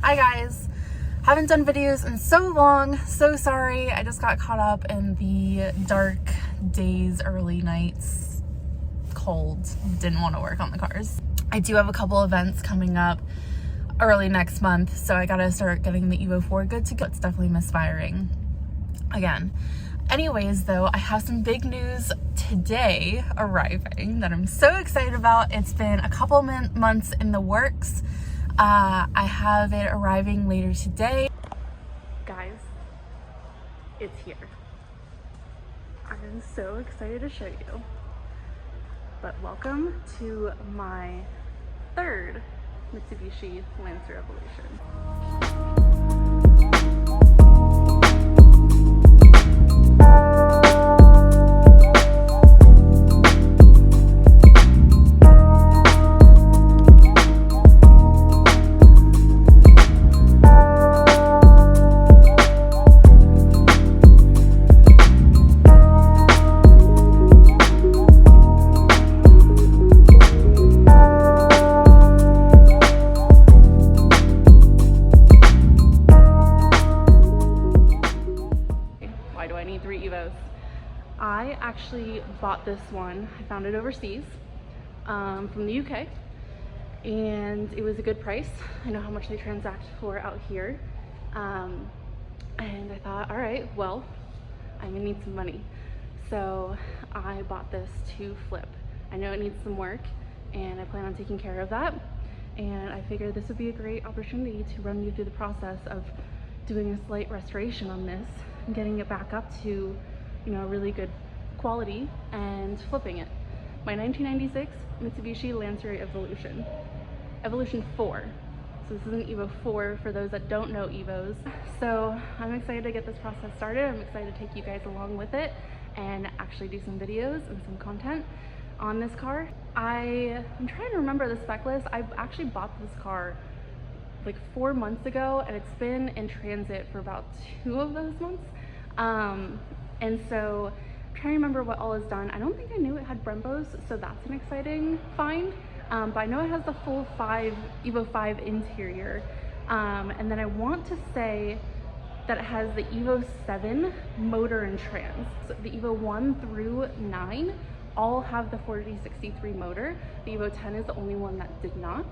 Hi guys, haven't done videos in so long, so sorry. I just got caught up in the dark days, early nights, cold, didn't want to work on the cars. I do have a couple events coming up early next month, so I gotta start getting the EVO 4 good to go. It's definitely misfiring again. Anyways though, I have some big news today arriving that I'm so excited about. It's been a couple months in the works. I have it arriving later today. Guys, it's here. I'm so excited to show you. But welcome to my third Mitsubishi Lancer Evolution. Why do I need 3 EVOs? I actually bought this one. I found it overseas from the UK, and it was a good price. I know how much they transact for out here, and I thought, all right, well, I'm gonna need some money. So I bought this to flip. I know it needs some work, and I plan on taking care of that. And I figured this would be a great opportunity to run you through the process of doing a slight restoration on this and getting it back up to, you know, really good quality and flipping it. My 1996 Mitsubishi Lancer Evolution. Evolution 4. So this is an EVO 4 for those that don't know EVOs. So I'm excited to get this process started. I'm excited to take you guys along with it and actually do some videos and some content on this car. I'm trying to remember the spec list. I actually bought this car like 4 months ago, and it's been in transit for about 2 of those months. And so I'm trying to remember what all is done. I don't think I knew it had Brembos, so that's an exciting find. But I know it has the full EVO 5 interior. And then I want to say that it has the EVO 7 motor and trans. So the EVO 1 through 9 all have the 4063 motor. The EVO 10 is the only one that did not.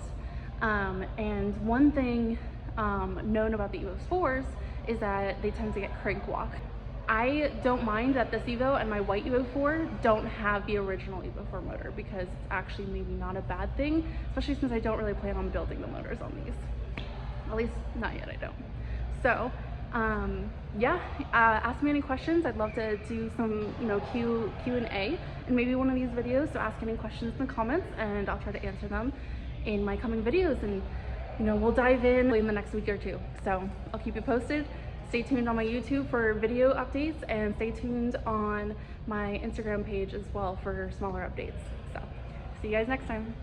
And one thing known about the EVO 4s is that they tend to get crank walk. I don't mind that this EVO and my white EVO 4 don't have the original EVO 4 motor, because it's actually maybe not a bad thing, especially since I don't really plan on building the motors on these. At least not yet, I don't. So yeah, ask me any questions. I'd love to do some, you know, Q&A and maybe one of these videos. So ask any questions in the comments and I'll try to answer them in my coming videos, and you know, we'll dive in the next week or 2. So I'll keep you posted. Stay tuned on my YouTube for video updates, and stay tuned on my Instagram page as well for smaller updates. So see you guys next time.